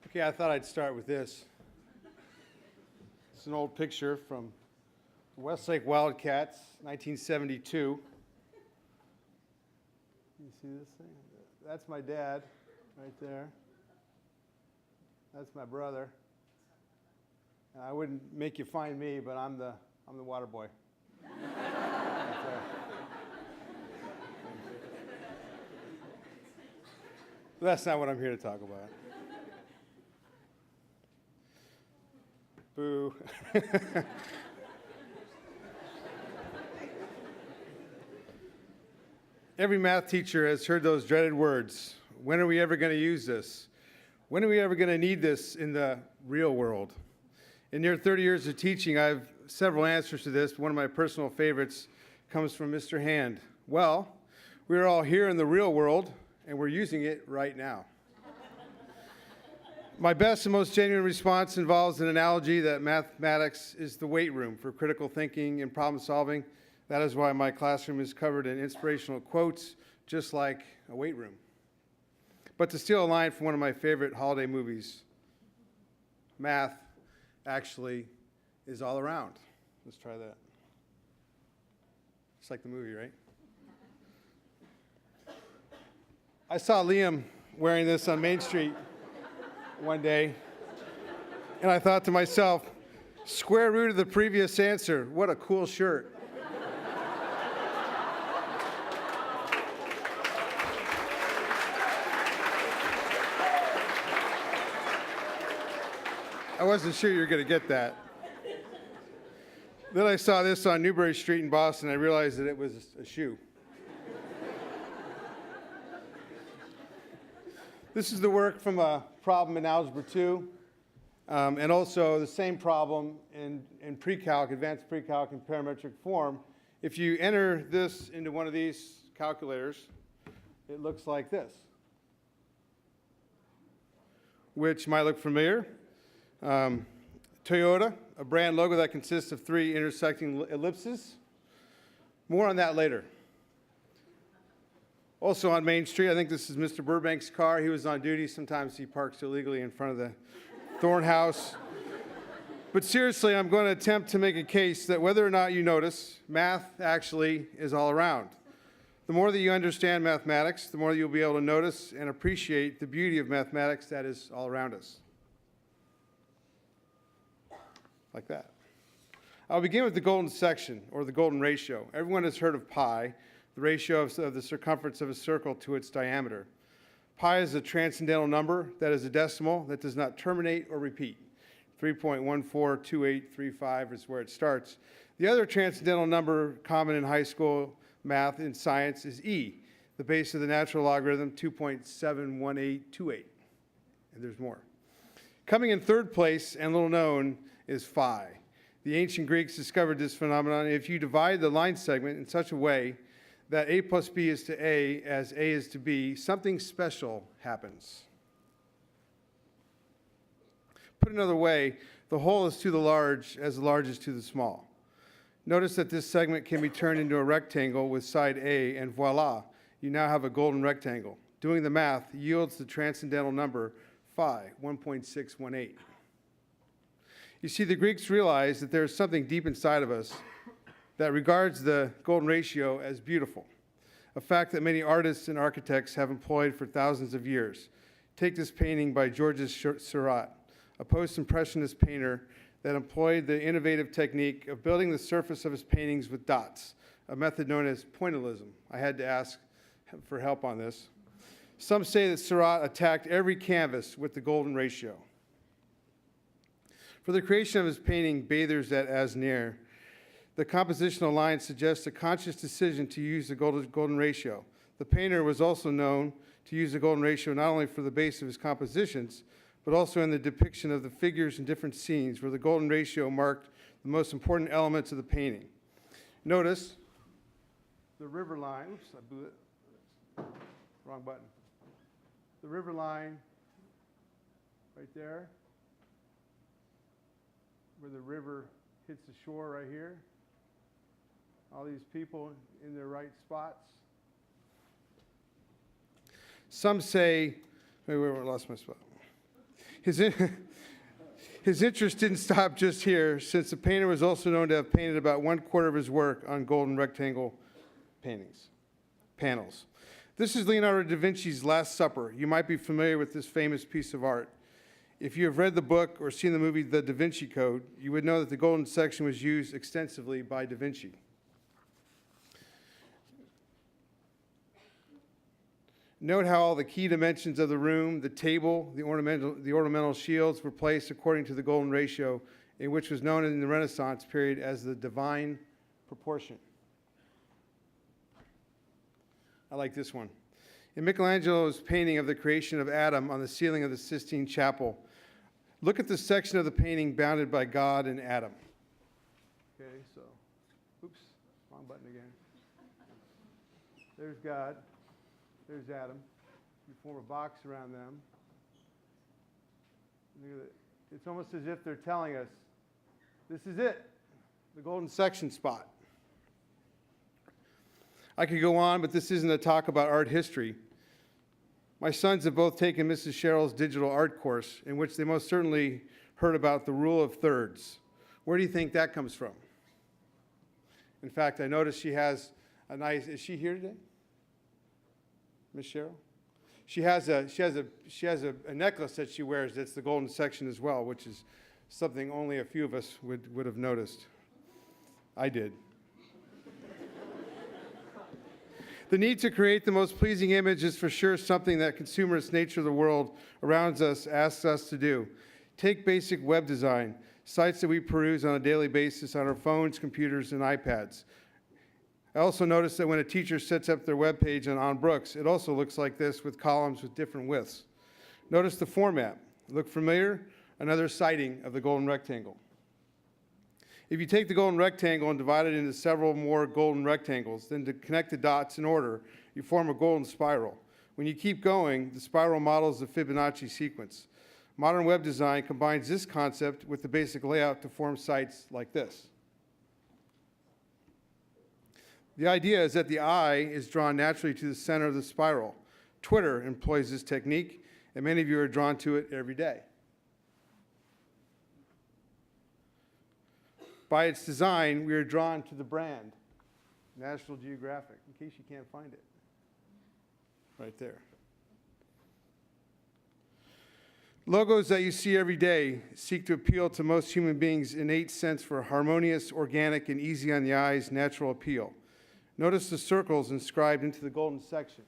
Okay, I thought I'd start with this. It's an old picture from Westlake Wildcats, 1972. You see this thing? That's my dad right there. That's my brother. And I wouldn't make you find me, but I'm the water boy. That's not what I'm here to talk about. Boo. Every math teacher has heard those dreaded words. When are we ever going to use this? When are we ever going to need this in the real world? In near 30 years of teaching, I have several answers to this. One of my personal favorites comes from Mr. Hand. Well, we're all here in the real world, and we're using it right now. My best and most genuine response involves an analogy that mathematics is the weight room for critical thinking and problem solving. That is why my classroom is covered in inspirational quotes, just like a weight room. But to steal a line from one of my favorite holiday movies, math actually is all around. Let's try that. Just like the movie, right? I saw Liam wearing this on Main Street one day, and I thought to myself, square root of the previous answer, what a cool shirt. I wasn't sure you were going to get that. Then I saw this on Newbury Street in Boston. I realized that it was a shoe. This is the work from a problem in Algebra 2, and also the same problem in pre-calc, advanced pre-calc in parametric form. If you enter this into one of these calculators, it looks like this, which might look familiar. Toyota, a brand logo that consists of 3 intersecting ellipses. More on that later. Also on Main Street, I think this is Mr. Burbank's car. He was on duty. Sometimes he parks illegally in front of the Thorn House. But seriously, I'm going to attempt to make a case that whether or not you notice, math actually is all around. The more that you understand mathematics, the more that you'll be able to notice and appreciate the beauty of mathematics that is all around us. Like that. I'll begin with the golden section, or the golden ratio. Everyone has heard of pi, the ratio of the circumference of a circle to its diameter. Pi is a transcendental number that is a decimal that does not terminate or repeat. 3.142835 is where it starts. The other transcendental number common in high school math and science is e, the base of the natural logarithm, 2.71828. And there's more. Coming in third place and little known is phi. The ancient Greeks discovered this phenomenon. If you divide the line segment in such a way that a plus b is to a as a is to b, something special happens. Put another way, the whole is to the large as the large is to the small. Notice that this segment can be turned into a rectangle with side a, and voila, you now have a golden rectangle. Doing the math yields the transcendental number phi, 1.618. You see, the Greeks realized that there is something deep inside of us that regards the golden ratio as beautiful, a fact that many artists and architects have employed for thousands of years. Take this painting by Georges Seurat, a post-impressionist painter that employed the innovative technique of building the surface of his paintings with dots, a method known as pointillism. I had to ask for help on this. Some say that Seurat attacked every canvas with the golden ratio. For the creation of his painting, Bathers at Asnières, the compositional line suggests a conscious decision to use the golden ratio. The painter was also known to use the golden ratio not only for the base of his compositions, but also in the depiction of the figures in different scenes where the golden ratio marked the most important elements of the painting. Notice the river line, oops, I blew it, wrong button. The river line right there, where the river hits the shore right here. All these people in their right spots. Some say, wait, I lost my spot. His, his interest didn't stop just here, since the painter was also known to have painted about 1/4 of his work on golden rectangle panels. This is Leonardo da Vinci's Last Supper. You might be familiar with this famous piece of art. If you have read the book or seen the movie The Da Vinci Code, you would know that the golden section was used extensively by Da Vinci. Note how all the key dimensions of the room, the table, the ornamental shields were placed according to the golden ratio, in which was known in the Renaissance period as the divine proportion. I like this one. In Michelangelo's painting of the creation of Adam on the ceiling of the Sistine Chapel, look at the section of the painting bounded by God and Adam. Okay, so, oops, wrong button again. There's God. There's Adam. You form a box around them. It's almost as if they're telling us, this is it, the golden section spot. I could go on, but this isn't a talk about art history. My sons have both taken Mrs. Sherrill's digital art course, in which they most certainly heard about the rule of thirds. Where do you think that comes from? In fact, I noticed she has a nice, is she here today? Miss Cheryl? She has a necklace that she wears that's the golden section as well, which is something only a few of us would have noticed. I did. The need to create the most pleasing image is for sure something that consumerist nature of the world around us asks us to do. Take basic web design, sites that we peruse on a daily basis on our phones, computers, and iPads. I also noticed that when a teacher sets up their web page on Brooks, it also looks like this with columns with different widths. Notice the format. Look familiar? Another sighting of the golden rectangle. If you take the golden rectangle and divide it into several more golden rectangles, then to connect the dots in order, you form a golden spiral. When you keep going, the spiral models the Fibonacci sequence. Modern web design combines this concept with the basic layout to form sites like this. The idea is that the eye is drawn naturally to the center of the spiral. Twitter employs this technique, and many of you are drawn to it every day. By its design, we are drawn to the brand, National Geographic, in case you can't find it. Right there. Logos that you see every day seek to appeal to most human beings' innate sense for harmonious, organic, and easy on the eyes natural appeal. Notice the circles inscribed into the golden section.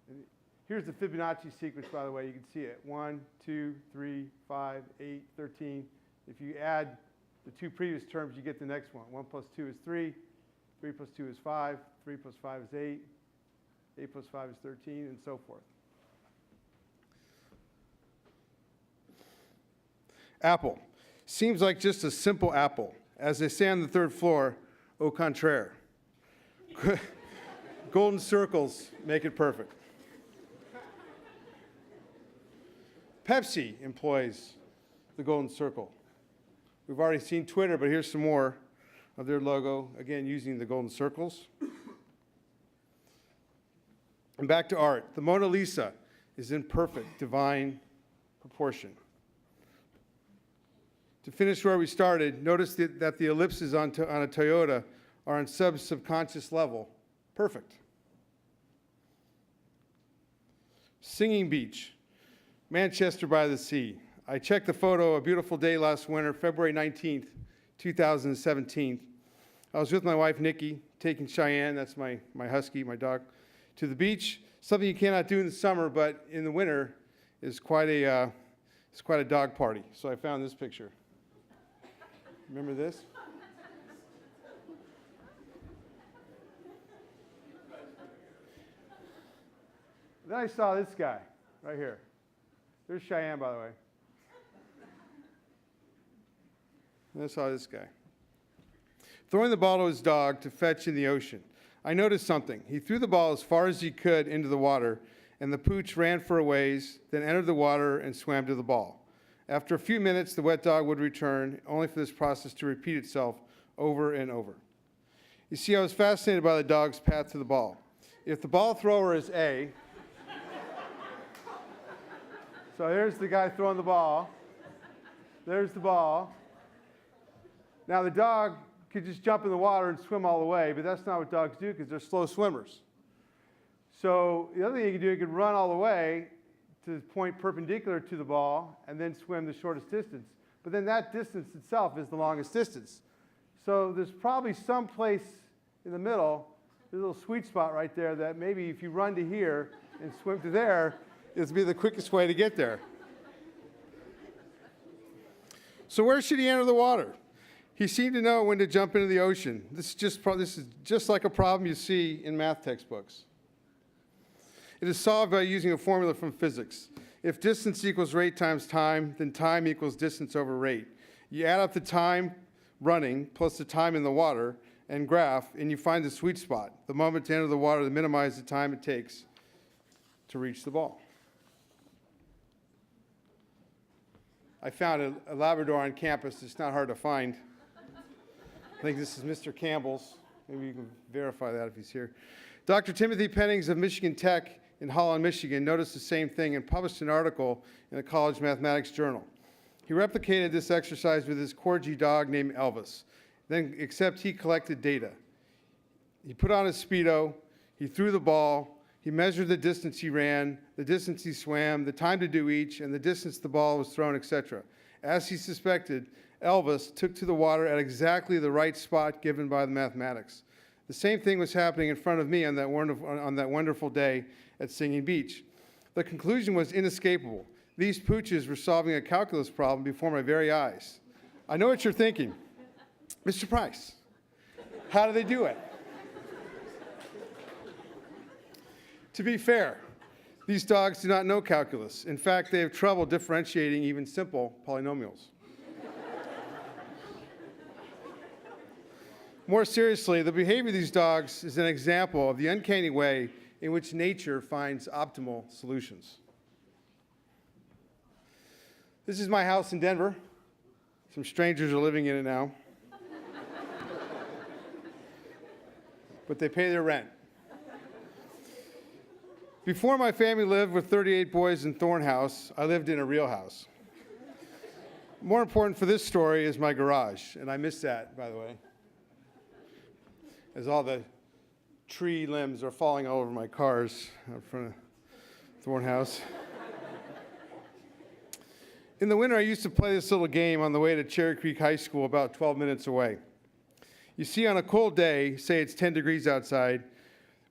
And here's the Fibonacci sequence, by the way. You can see it. 1, 2, 3, 5, 8, 13. If you add the two previous terms, you get the next one. 1 plus 2 is 3. 3 plus 2 is 5. 3 plus 5 is 8. 8 plus 5 is 13, and so forth. Apple. Seems like just a simple apple. As they say on the third floor, au contraire. Golden circles make it perfect. Pepsi employs the golden circle. We've already seen Twitter, but here's some more of their logo, again using the golden circles. And back to art. The Mona Lisa is in perfect divine proportion. To finish where we started, notice that the ellipses on a Toyota are on subconscious level. Perfect. Singing Beach, Manchester by the Sea. I checked the photo, a beautiful day last winter, February 19th, 2017. I was with my wife, Nikki, taking Cheyenne, that's my husky, my dog, to the beach. Something you cannot do in the summer, but in the winter is quite a dog party. So I found this picture. Remember this? Then I saw this guy right here. There's Cheyenne, by the way. And I saw this guy throwing the ball to his dog to fetch in the ocean. I noticed something. He threw the ball as far as he could into the water, and the pooch ran for a ways, then entered the water and swam to the ball. After a few minutes, the wet dog would return, only for this process to repeat itself over and over. You see, I was fascinated by the dog's path to the ball. If the ball thrower is A, So here's the guy throwing the ball. There's the ball. Now the dog could just jump in the water and swim all the way, but that's not what dogs do because they're slow swimmers. So the other thing you can do, you can run all the way to the point perpendicular to the ball and then swim the shortest distance. But then that distance itself is the longest distance. So there's probably some place in the middle, there's a little sweet spot right there that maybe if you run to here and swim to there, it'll be the quickest way to get there. So where should he enter the water? He seemed to know when to jump into the ocean. This is just like a problem you see in math textbooks. It is solved by using a formula from physics. If distance equals rate times time, then time equals distance over rate. You add up the time running plus the time in the water and graph, and you find the sweet spot, the moment to enter the water to minimize the time it takes to reach the ball. I found a Labrador on campus. It's not hard to find. I think this is Mr. Campbell's. Maybe you can verify that if he's here. Dr. Timothy Pennings of Michigan Tech in Holland, Michigan, noticed the same thing and published an article in the College Mathematics Journal. He replicated this exercise with his corgi dog named Elvis, except he collected data. He put on his Speedo, he threw the ball, he measured the distance he ran, the distance he swam, the time to do each, and the distance the ball was thrown, etc. As he suspected, Elvis took to the water at exactly the right spot given by the mathematics. The same thing was happening in front of me on that wonderful day at Singing Beach. The conclusion was inescapable. These pooches were solving a calculus problem before my very eyes. I know what you're thinking. Mr. Price, how do they do it? To be fair, these dogs do not know calculus. In fact, they have trouble differentiating even simple polynomials. More seriously, the behavior of these dogs is an example of the uncanny way in which nature finds optimal solutions. This is my house in Denver. Some strangers are living in it now. But they pay their rent. Before my family lived with 38 boys in Thorn House, I lived in a real house. More important for this story is my garage, and I miss that, by the way, as all the tree limbs are falling all over my cars out front of Thorn House. In the winter, I used to play this little game on the way to Cherry Creek High School, about 12 minutes away. You see, on a cold day, say it's 10 degrees outside,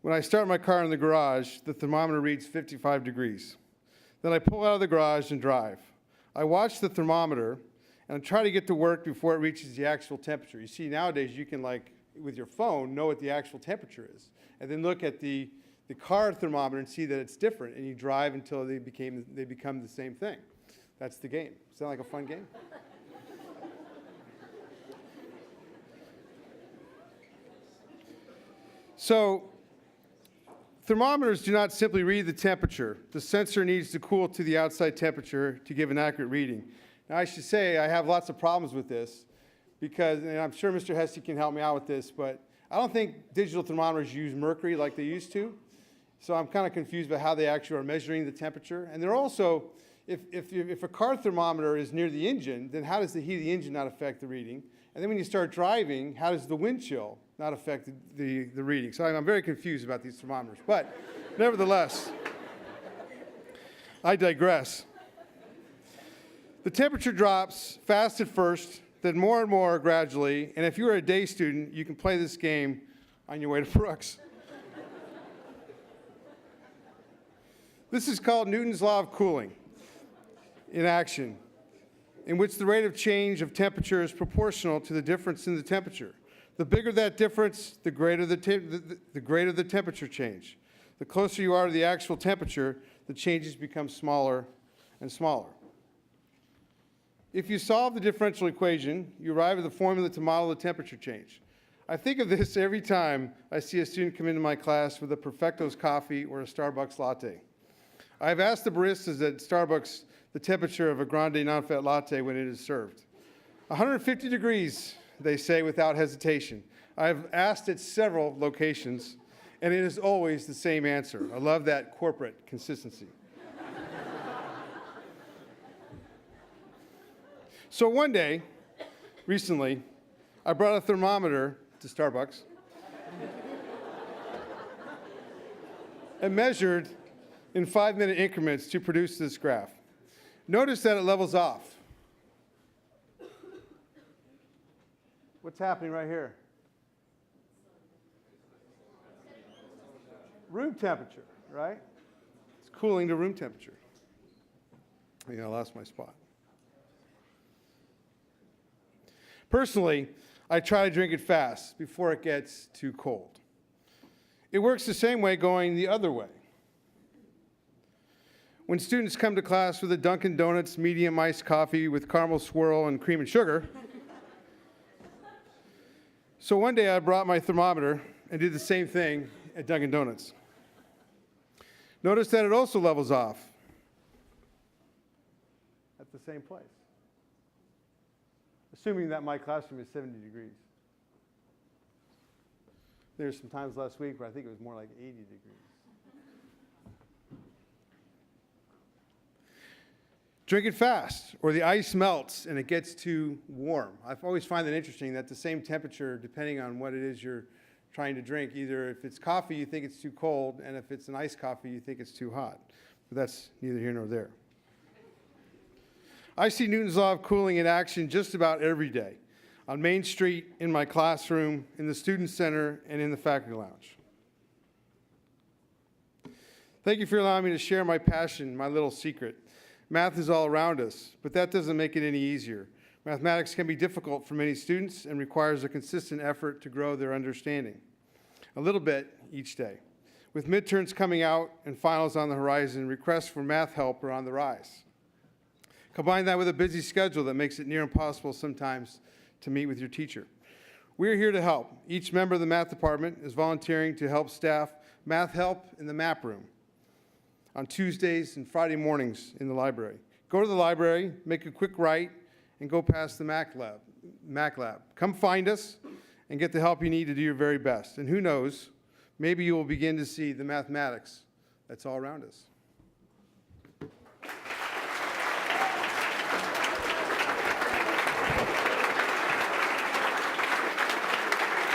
when I start my car in the garage, the thermometer reads 55 degrees. Then I pull out of the garage and drive. I watch the thermometer and try to get to work before it reaches the actual temperature. You see, nowadays, you can, with your phone, know what the actual temperature is, and then look at the car thermometer and see that it's different, and you drive until they become the same thing. That's the game. Sound like a fun game? So, thermometers do not simply read the temperature. The sensor needs to cool to the outside temperature to give an accurate reading. Now, I should say I have lots of problems with this because, and I'm sure Mr. Hesse can help me out with this, but I don't think digital thermometers use mercury like they used to. So I'm kind of confused about how they actually are measuring the temperature. And they're also, if a car thermometer is near the engine, then how does the heat of the engine not affect the reading? And then when you start driving, how does the wind chill not affect the reading? So I'm very confused about these thermometers. But nevertheless, I digress. The temperature drops fast at first, then more and more gradually. And if you're a day student, you can play this game on your way to Brooks. This is called Newton's law of cooling in action, in which the rate of change of temperature is proportional to the difference in the temperature. The bigger that difference, the greater the temperature change. The closer you are to the actual temperature, the changes become smaller and smaller. If you solve the differential equation, you arrive at the formula to model the temperature change. I think of this every time I see a student come into my class with a Perfecto's coffee or a Starbucks latte. I've asked the baristas at Starbucks the temperature of a grande non-fat latte when it is served. 150 degrees, they say without hesitation. I've asked at several locations, and it is always the same answer. I love that corporate consistency. So one day, recently, I brought a thermometer to Starbucks and measured in 5-minute increments to produce this graph. Notice that it levels off. What's happening right here? Room temperature, right? It's cooling to room temperature. I lost my spot. Personally, I try to drink it fast before it gets too cold. It works the same way going the other way. When students come to class with a Dunkin' Donuts medium iced coffee with caramel swirl and cream and sugar. So one day I brought my thermometer and did the same thing at Dunkin' Donuts. Notice that it also levels off at the same place, assuming that my classroom is 70 degrees. There's some times last week where I think it was more like 80 degrees. Drink it fast, or the ice melts and it gets too warm. I've always find it interesting that the same temperature, depending on what it is you're trying to drink, either if it's coffee, you think it's too cold, and if it's an iced coffee, you think it's too hot. But that's neither here nor there. I see Newton's law of cooling in action just about every day, on Main Street, in my classroom, in the student center, and in the faculty lounge. Thank you for allowing me to share my passion, my little secret. Math is all around us, but that doesn't make it any easier. Mathematics can be difficult for many students and requires a consistent effort to grow their understanding, a little bit each day. With midterms coming out and finals on the horizon, requests for math help are on the rise. Combine that with a busy schedule that makes it near impossible sometimes to meet with your teacher. We're here to help. Each member of the math department is volunteering to help staff math help in the map room on Tuesdays and Friday mornings in the library. Go to the library, make a quick right, and go past the Mac Lab. Come find us and get the help you need to do your very best. And who knows, maybe you will begin to see the mathematics that's all around us.